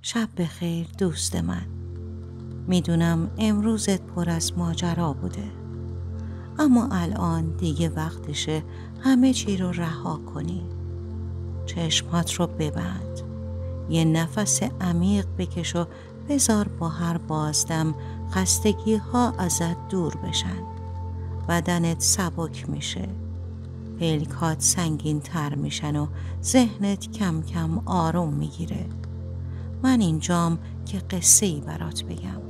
شب بخیر دوست من. میدونم امروزت پر از ماجرا بوده، اما الان دیگه وقتشه همه چی رو رها کنی. چشمات رو ببند، یه نفس عمیق بکش و بذار با هر بازدم خستگی ها ازت دور بشن. بدنت سبک میشه، پلکات سنگین تر میشن و ذهنت کم کم آروم میگیره. من اینجام که قصه‌ای برات بگم،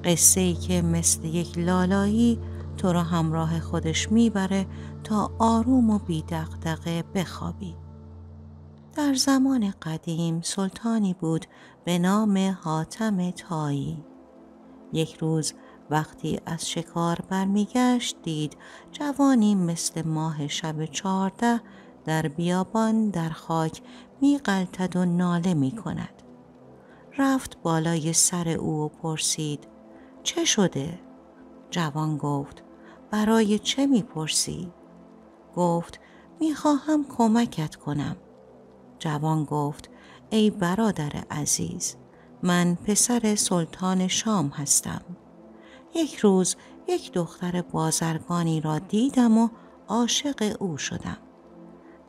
قصه‌ای که مثل یک لالایی تو را همراه خودش میبره تا آروم و بی دغدغه بخوابی. در زمان قدیم سلطانی بود به نام حاتم طایی. یک روز وقتی از شکار برمیگشت دید جوانی مثل ماه شب 14 در بیابان در خاک میغلطد و ناله میکند. رفت بالای سر او و پرسید: چه شده؟ جوان گفت: برای چه میپرسی؟ گفت: میخواهم کمکت کنم. جوان گفت: ای برادر عزیز، من پسر سلطان شام هستم. یک روز یک دختر بازرگانی را دیدم و عاشق او شدم.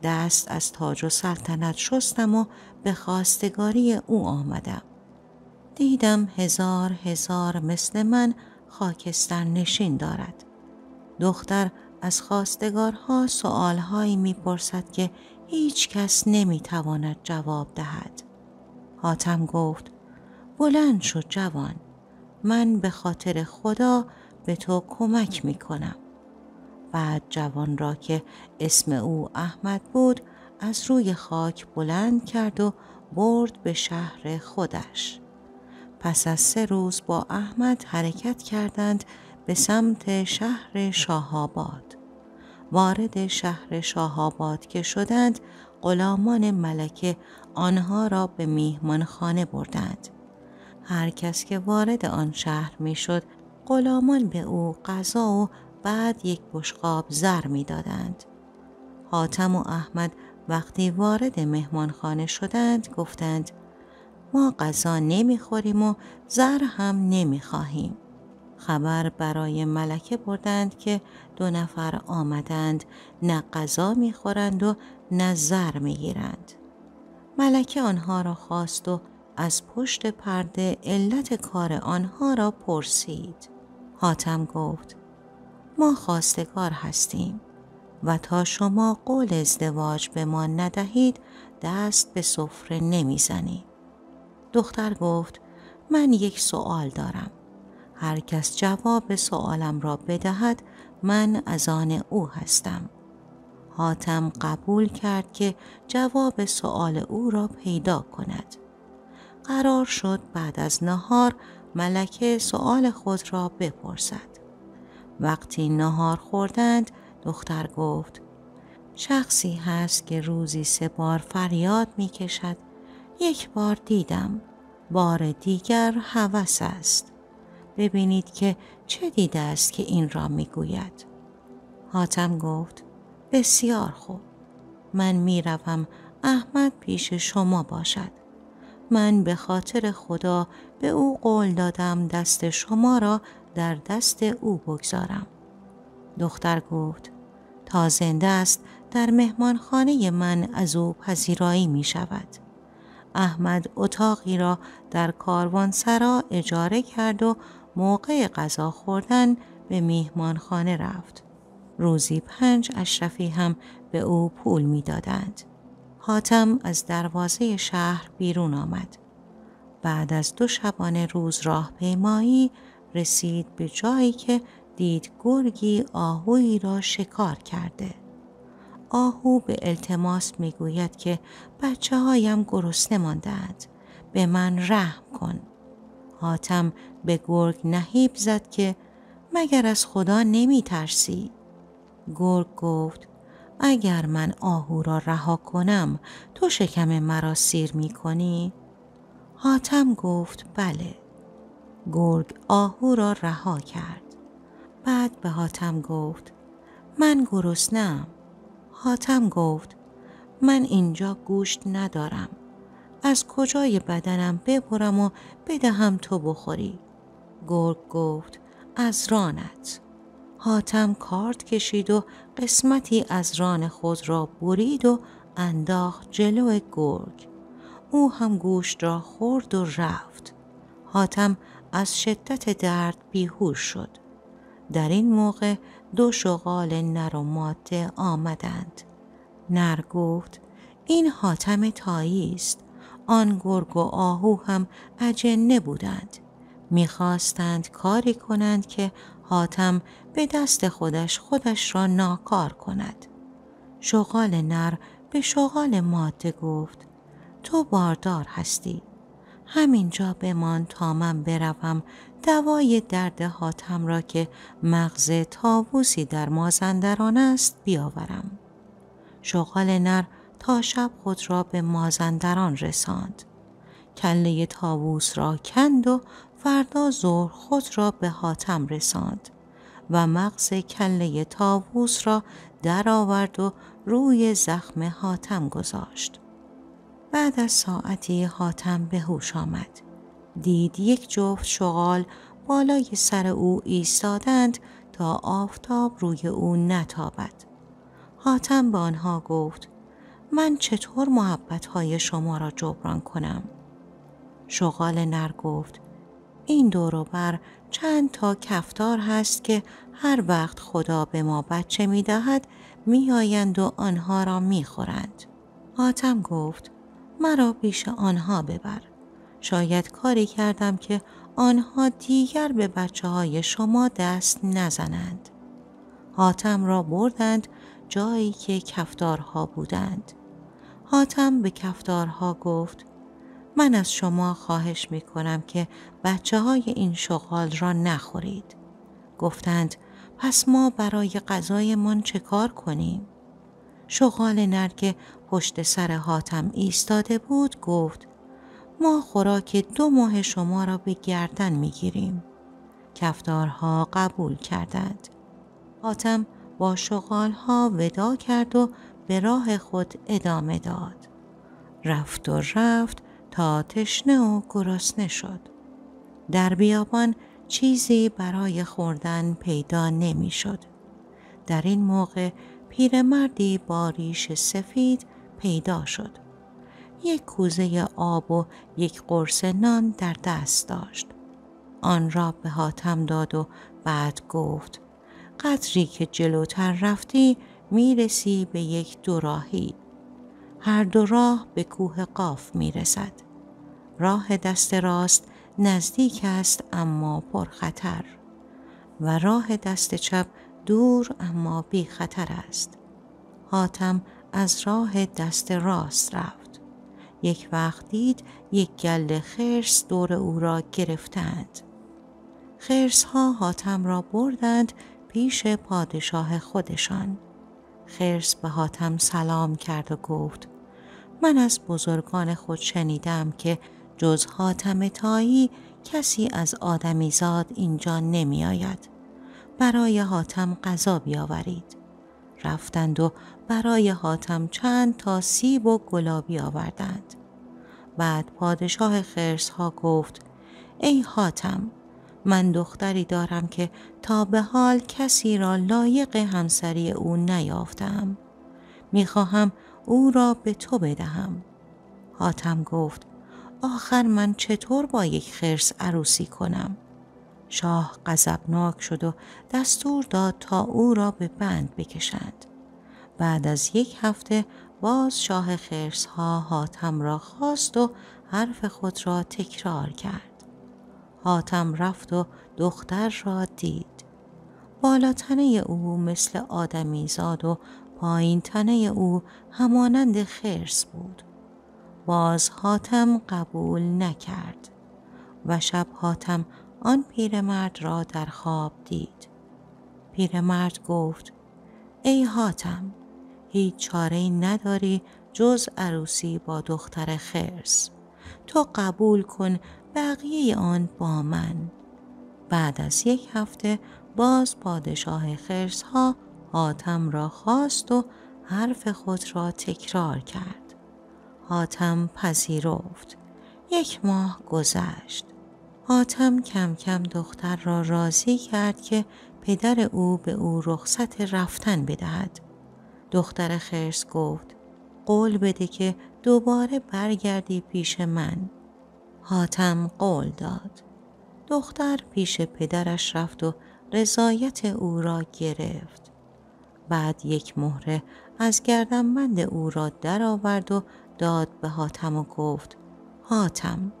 دست از تاج و سلطنت شستم و به خواستگاری او آمدم. دیدم هزار مثل من خاکستر نشین دارد. دختر از خواستگارها سؤالهایی میپرسد که هیچ کس نمیتواند جواب دهد. حاتم گفت: بلند شو جوان، من به خاطر خدا به تو کمک میکنم. بعد جوان را که اسم او احمد بود از روی خاک بلند کرد و برد به شهر خودش. پس از 3 روز با احمد حرکت کردند به سمت شهر شاهآباد. وارد شهر شاهآباد که شدند، غلامان ملکه آنها را به میهمانخانه بردند. هر کس که وارد آن شهر میشد، غلامان به او غذا و بعد یک بشقاب زر میدادند. حاتم و احمد وقتی وارد مهمانخانه شدند گفتند: ما غذا نمیخوریم و زر هم نمیخواهیم. خبر برای ملکه بردند که 2 نفر آمدند، نه غذا میخورند و نه زر میگیرند. ملکه آنها را خواست و از پشت پرده علت کار آنها را پرسید. حاتم گفت: ما خواستگار هستیم و تا شما قول ازدواج به ما ندهید دست به سفره نمیزنیم. دختر گفت: من یک سؤال دارم. هر کس جواب سؤالم را بدهد من از آن او هستم. حاتم قبول کرد که جواب سؤال او را پیدا کند. قرار شد بعد از نهار ملکه سؤال خود را بپرسد. وقتی نهار خوردند دختر گفت: شخصی هست که روزی 3 بار فریاد می کشد. 1 بار دیدم، بار دیگر هوس است. ببینید که چه دیده است که این را می گوید. حاتم گفت: بسیار خوب، من می روم احمد پیش شما باشد. من به خاطر خدا به او قول دادم دست شما را در دست او بگذارم. دختر گفت: تا زنده است در مهمانخانه من از او پذیرایی می شود. احمد اتاقی را در کاروانسرا اجاره کرد و موقع غذا خوردن به میهمانخانه رفت. روزی 5 اشرفی هم به او پول می دادند. حاتم از دروازه شهر بیرون آمد. بعد از 2 شبانه روز راهپیمایی رسید به جایی که دید گرگی آهویی را شکار کرده. آهو به التماس می گوید که بچه هایم گرسنه ماندند، به من رحم کن. حاتم به گرگ نهیب زد که مگر از خدا نمی ترسی؟ گرگ گفت: اگر من آهو را رها کنم تو شکم مرا سیر می کنی؟ حاتم گفت: بله. گرگ آهو را رها کرد. بعد به حاتم گفت: من گرسنه‌ام. حاتم گفت: من اینجا گوشت ندارم. از کجای بدنم ببرم و بدهم تو بخوری؟ گرگ گفت از رانت. حاتم کارد کشید و قسمتی از ران خود را برید و انداخت جلو گرگ. او هم گوشت را خورد و رفت. حاتم از شدت درد بیهوش شد. در این موقع 2 شغال نر و ماده آمدند. نر گفت این حاتم طایی است. آن گرگ و آهو هم اجنه بودند. می‌خواستند کاری کنند که حاتم به دست خودش را ناکار کند. شغال نر به شغال ماده گفت تو باردار هستی. همینجا بمان تا من بروم دوای درد حاتم را که مغز طاووسی در مازندران است بیاورم. شغال نر تا شب خود را به مازندران رساند. کله طاووس را کند و فردا ظهر خود را به حاتم رساند و مغز کله طاووس را در آورد و روی زخم حاتم گذاشت. بعد از ساعتی حاتم به هوش آمد. دید 1 جفت شغال بالای سر او ایستادند تا آفتاب روی او نتابد. حاتم به آنها گفت من چطور محبت‌های شما را جبران کنم؟ شغال نر گفت این دور و بر چند تا کفتار هست که هر وقت خدا به ما بچه می دهد می آیند و آنها را می خورند. حاتم گفت مرا پیش آنها ببر. شاید کاری کردم که آنها دیگر به بچه های شما دست نزنند. حاتم را بردند جایی که کفتارها بودند. حاتم به کفتارها گفت من از شما خواهش می کنم که بچه های این شغال را نخورید. گفتند پس ما برای غذایمان چه کار کنیم؟ شغال نر که پشت سر حاتم ایستاده بود گفت ما خوراک 2 ماه شما را به گردن می گیریم. کفتارها قبول کردند. حاتم با شغالها ودا کرد و به راه خود ادامه داد. رفت و رفت تا تشنه و گرسنه شد. در بیابان چیزی برای خوردن پیدا نمی شد. در این موقع پیرمردی با ریش سفید پیدا شد. 1 کوزه آب و 1 قرص نان در دست داشت. آن را به حاتم داد و بعد گفت قدری که جلوتر رفتی میرسی به 1 دوراهی. هر 2 راه به کوه قاف میرسد. راه دست راست نزدیک است اما پرخطر و راه دست چپ دور اما بی خطر است. حاتم از راه دست راست رفت. 1 وقت دید 1 گله خرس دور او را گرفتند. خرس‌ها حاتم را بردند پیش پادشاه خودشان. خرس به حاتم سلام کرد و گفت من از بزرگان خود شنیدم که جز حاتم طایی کسی از آدمیزاد اینجا نمی آید. برای حاتم غذا بیاورید. رفتند و برای حاتم چند تا سیب و گلابی آوردند. بعد پادشاه خرس‌ها گفت ای حاتم من دختری دارم که تا به حال کسی را لایق همسری او نیافتم. میخواهم او را به تو بدهم. حاتم گفت آخر من چطور با 1 خرس عروسی کنم؟ شاه غضبناک شد و دستور داد تا او را به بند بکشند. بعد از 1 هفته باز شاه خرس‌ها حاتم را خواست و حرف خود را تکرار کرد. حاتم رفت و دختر را دید. بالا تنه او مثل آدمیزاد و پایین تنه او همانند خرس بود. باز حاتم قبول نکرد و شب حاتم آن پیرمرد را در خواب دید. پیرمرد گفت ای حاتم هیچ چاره‌ای نداری جز عروسی با دختر خرس. تو قبول کن بقیه آن با من. بعد از 1 هفته باز پادشاه خرس‌ها حاتم را خواست و حرف خود را تکرار کرد. حاتم پذیرفت. 1 ماه گذشت. حاتم کم کم دختر را راضی کرد که پدر او به او رخصت رفتن بدهد. دختر خرس گفت قول بده که دوباره برگردی پیش من. حاتم قول داد. دختر پیش پدرش رفت و رضایت او را گرفت. بعد 1 مهره از گردنبند او را درآورد و داد به حاتم و گفت حاتم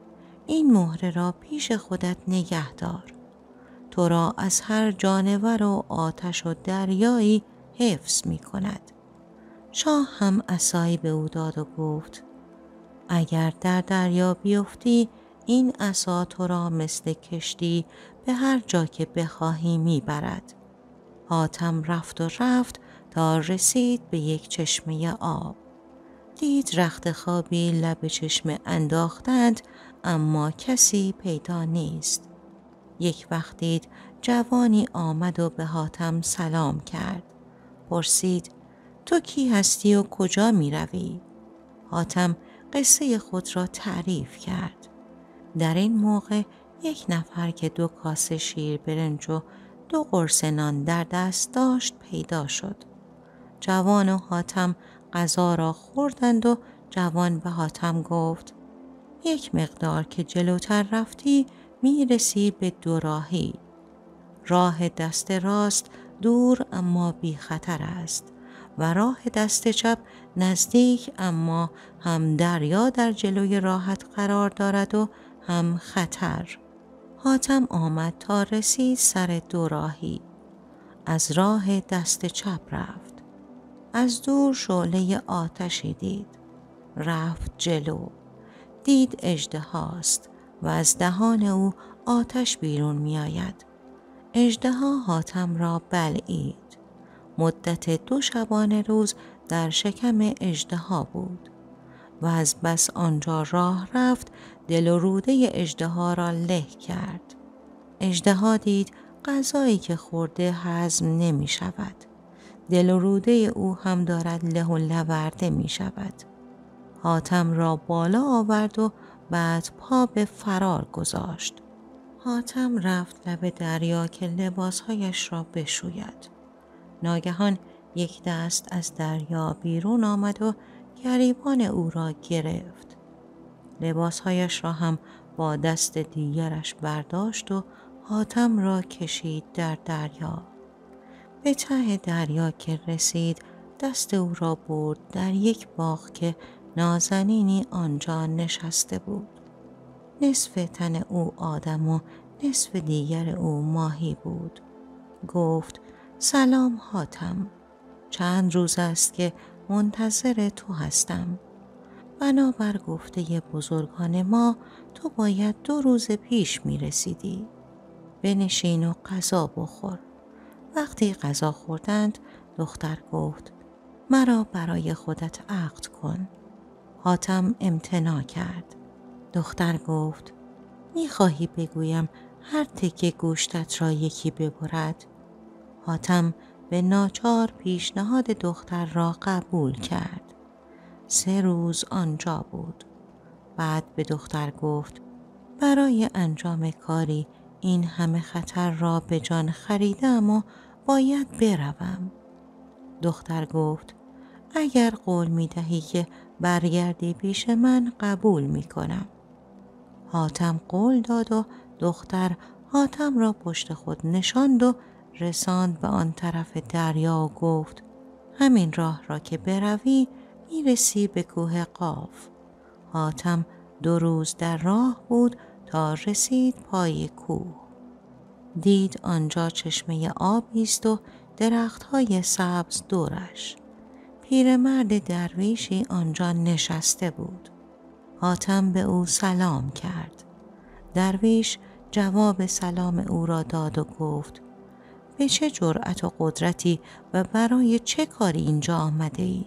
این مهره را پیش خودت نگه دار. تو را از هر جانور و آتش و دریایی حفظ می کند. شاه هم عصایی به او داد و گفت اگر در دریا بیفتی این عصا تو را مثل کشتی به هر جا که بخواهی می برد. حاتم رفت و رفت تا رسید به 1 چشمه آب. دید رخت خوابی لب چشمه انداختند اما کسی پیدا نیست. 1 وقت دید جوانی آمد و به حاتم سلام کرد. پرسید تو کی هستی و کجا می روی؟ حاتم قصه خود را تعریف کرد. در این موقع 1 نفر که 2 کاسه شیر برنج و 2 قرص نان در دست داشت پیدا شد. جوان و حاتم غذا را خوردند و جوان به حاتم گفت 1 مقدار که جلوتر رفتی می رسی به 2 راهی. راه دست راست دور اما بی خطر است و راه دست چپ نزدیک اما هم دریا در جلوی راهت قرار دارد و هم خطر. حاتم آمد تا رسید سر 2 راهی. از راه دست چپ رفت. از دور شعله آتشی دید. رفت جلو. دید اژدهاست و از دهان او آتش بیرون می آید. اژدها حاتم را بلعید. مدت 2 شبانه روز در شکم اژدها بود و از بس آنجا راه رفت دل و روده اژدها را له کرد. اژدها دید غذایی که خورده هضم نمی شود. دل و روده او هم دارد له و لورده می شود. حاتم را بالا آورد و بعد پا به فرار گذاشت. حاتم رفت لب دریا که لباسهایش را بشوید. ناگهان 1 دست از دریا بیرون آمد و گریبان او را گرفت. لباسهایش را هم با دست دیگرش برداشت و حاتم را کشید در دریا. به ته دریا که رسید دست او را برد در 1 باغ که نازنینی آنجا نشسته بود. نصف تن او آدم و نصف دیگر او ماهی بود. گفت سلام حاتم، چند روز است که منتظر تو هستم. بنابر گفته بزرگان ما تو باید 2 روز پیش می رسیدی. بنشین و غذا بخور. وقتی غذا خوردند دختر گفت مرا برای خودت عقد کن. حاتم امتناع کرد. دختر گفت می خواهی بگویم هر تکه گوشتت را یکی ببرد؟ حاتم به ناچار پیشنهاد دختر را قبول کرد. 3 روز آنجا بود. بعد به دختر گفت برای انجام کاری این همه خطر را به جان خریدم و باید بروم. دختر گفت اگر قول می دهی که برگردی پیش من قبول می کنم. حاتم قول داد و دختر حاتم را پشت خود نشاند و رساند به آن طرف دریا و گفت همین راه را که بروی می رسی به کوه قاف. حاتم 2 روز در راه بود تا رسید پای کوه. دید آنجا چشمه آبی است و درخت‌های سبز دورش. پیرمرد درویشی آنجا نشسته بود. حاتم به او سلام کرد. درویش جواب سلام او را داد و گفت به چه جرأت و قدرتی و برای چه کاری اینجا آمده ای؟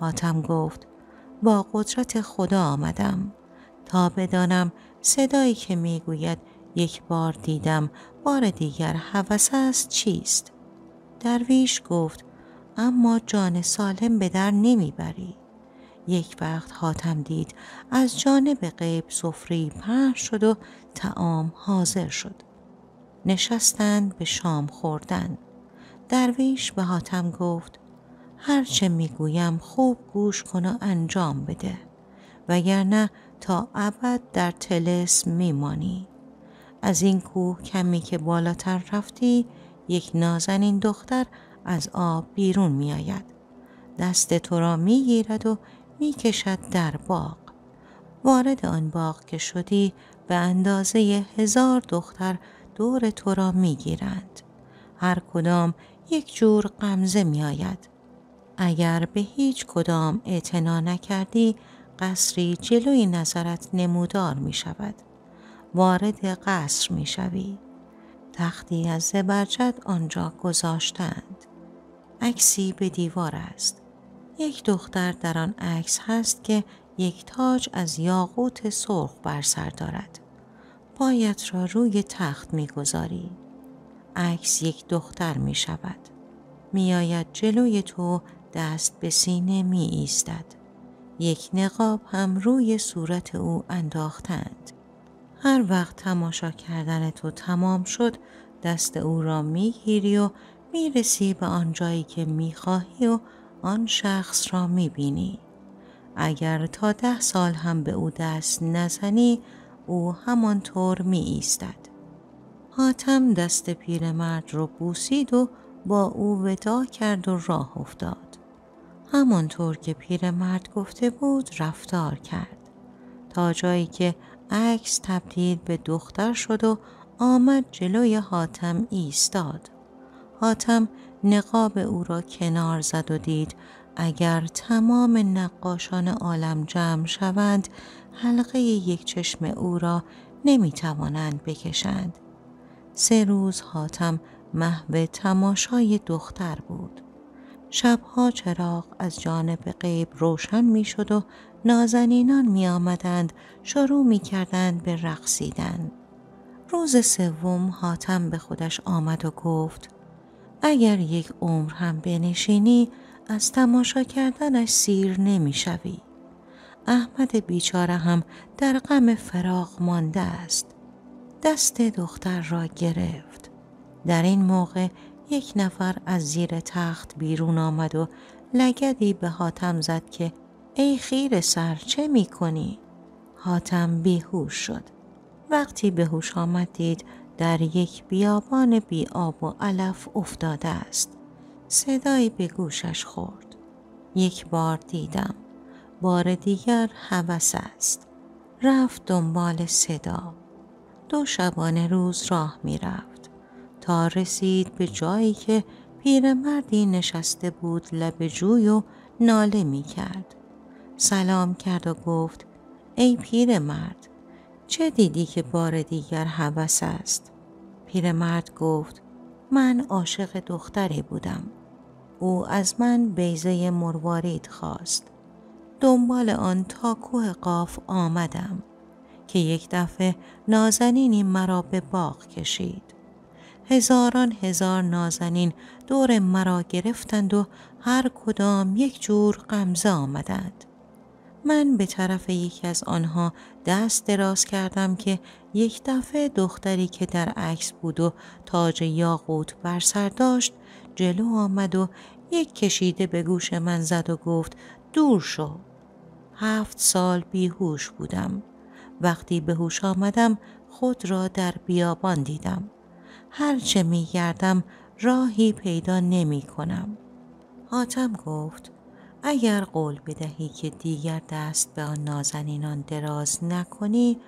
حاتم گفت با قدرت خدا آمدم تا بدانم صدایی که میگوید 1 بار دیدم بار دیگر هوس است چیست؟ درویش گفت اما جان سالم به در نمیبری. یک وقت حاتم دید از جانب غیب سفره‌ای پهن شد و طعام حاضر شد. نشستند به شام خوردن. درویش به حاتم گفت هرچه میگویم خوب گوش کن و انجام بده، وگرنه تا ابد در طلسم میمانی. از این کوه کمی که بالاتر رفتی، یک نازنین دختر از آب بیرون می آید. دست تو را می گیرد و می کشد در باغ. وارد آن باغ که شدی، به اندازه 1000 دختر دور تو را می گیرند. هر کدام یک جور غمزه می آید. اگر به هیچ کدام اعتنا نکردی، قصری جلوی نظرت نمودار می شود. وارد قصر می شوی. تختی از زبرجد آنجا گذاشتند. عکسی به دیوار است. یک دختر در آن عکس هست که یک تاج از یاقوت سرخ بر سر دارد. پایت را روی تخت می گذاری. عکس یک دختر می شود. می آید جلوی تو، دست به سینه می ایستد. یک نقاب هم روی صورت او انداختند. هر وقت تماشا کردن تو تمام شد، دست او را می گیری و می رسی به آن جایی که می خواهی و آن شخص را می بینی. اگر تا 10 سال هم به او دست نزنی، او همانطور می ایستد. حاتم دست پیرمرد را بوسید و با او وداع کرد و راه افتاد. همانطور که پیرمرد گفته بود رفتار کرد، تا جایی که عکس تبدیل به دختر شد و آمد جلوی حاتم ایستاد. حاتم نقاب او را کنار زد و دید اگر تمام نقاشان عالم جمع شوند، حلقه یک چشم او را نمی توانند بکشند. 3 روز حاتم محو تماشای دختر بود. شبها چراغ از جانب غیب روشن می شد و نازنینان می آمدند، شروع می کردند به رقصیدن. روز 3 حاتم به خودش آمد و گفت اگر یک عمر هم بنشینی، از تماشا کردنش سیر نمی شوی. احمد بیچاره هم در غم فراق مانده است. دست دختر را گرفت. در این موقع یک نفر از زیر تخت بیرون آمد و لگدی به حاتم زد که ای خیره سر چه می کنی؟ حاتم بیهوش شد. وقتی به هوش آمد دید در یک بیابان بی آب و علف افتاده است. صدایی به گوشش خورد. یک بار دیدم، بار دیگر هوس است. رفت دنبال صدا. 2 شبانه روز راه می رفت تا رسید به جایی که پیرمردی نشسته بود لب جوی و ناله می کرد. سلام کرد و گفت ای پیرمرد، چه دیدی که بار دیگر هوس است؟ پیرمرد گفت من عاشق دختری بودم. او از من بیضه مروارید خواست. دنبال آن تا کوه قاف آمدم که یک دفعه نازنینی مرا به باغ کشید. هزاران هزار نازنین دور مرا گرفتند و هر کدام یک جور غمزه آمدند. من به طرف یکی از آنها دست دراز کردم که یک دفعه دختری که در عکس بود و تاج یاقوت بر سر داشت جلو آمد و یک کشیده به گوش من زد و گفت دور شو. 7 سال بیهوش بودم. وقتی به هوش آمدم خود را در بیابان دیدم. هرچه می گردم راهی پیدا نمی کنم. حاتم گفت اگر قول بدهی که دیگر دست به آن نازنینان دراز نکنی،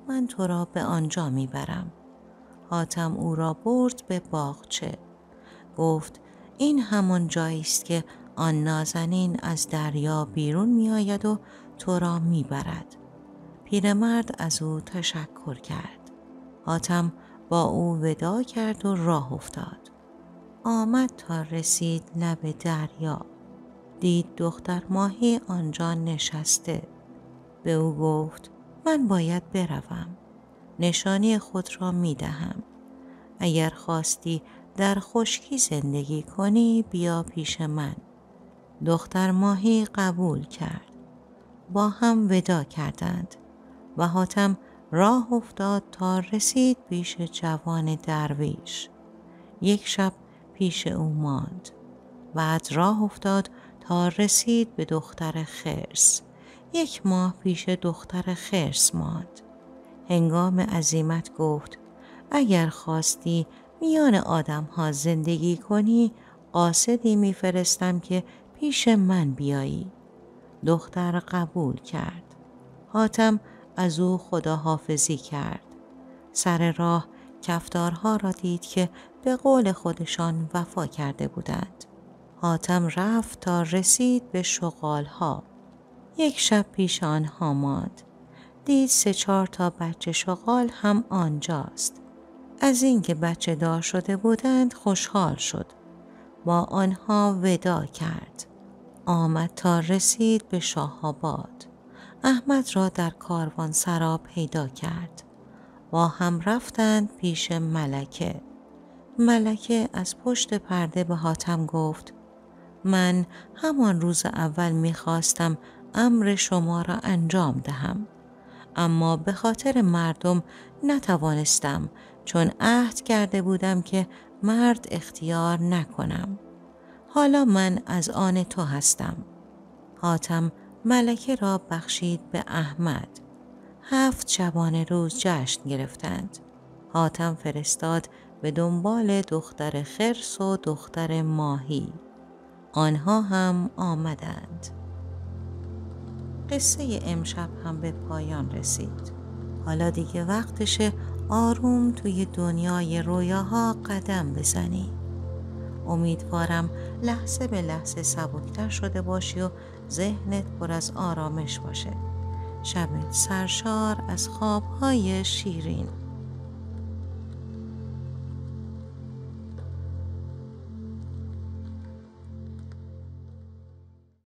من تو را به آنجا می برم. حاتم او را برد به باغچه. گفت این همان جایی است که آن نازنین از دریا بیرون می آید و تو را می برد. پیرمرد از او تشکر کرد. حاتم با او وداع کرد و راه افتاد. آمد تا رسید لب دریا. دید دختر ماهی آنجا نشسته. به او گفت من باید بروم. نشانی خود را می دهم. اگر خواستی در خشکی زندگی کنی بیا پیش من. دختر ماهی قبول کرد. با هم ودا کردند و حاتم راه افتاد تا رسید پیش جوان درویش. یک شب پیش او ماند. بعد راه افتاد تا رسید به دختر خرس. 1 ماه پیش دختر خرس ماند. هنگام عزیمت گفت اگر خواستی میان آدم ها زندگی کنی، قاصدی میفرستم که پیش من بیایی. دختر قبول کرد. حاتم از او خداحافظی کرد. سر راه کفتارها را دید که به قول خودشان وفا کرده بودند. حاتم رفت تا رسید به شغالها. 1 شب پیش آنها ماند. دید 3-4 تا بچه شغال هم آنجاست. از اینکه بچه دار شده بودند خوشحال شد. با آنها ودا کرد. آمد تا رسید به شاه‌آباد. احمد را در کاروانسرا پیدا کرد. با هم رفتند پیش ملکه. ملکه از پشت پرده به حاتم گفت من همان روز اول می‌خواستم امر شما را انجام دهم، اما به خاطر مردم نتوانستم، چون عهد کرده بودم که مرد اختیار نکنم. حالا من از آن تو هستم. حاتم ملکه را بخشید به احمد. 7 شبانه روز جشن گرفتند. حاتم فرستاد به دنبال دختر خرس و دختر ماهی. آنها هم آمدند. قصه امشب هم به پایان رسید. حالا دیگه وقتشه آروم توی دنیای رویاها قدم بزنی. امیدوارم لحظه به لحظه سبکتر شده باشی و ذهنت پر از آرامش باشه. شبت سرشار از خوابهای شیرین.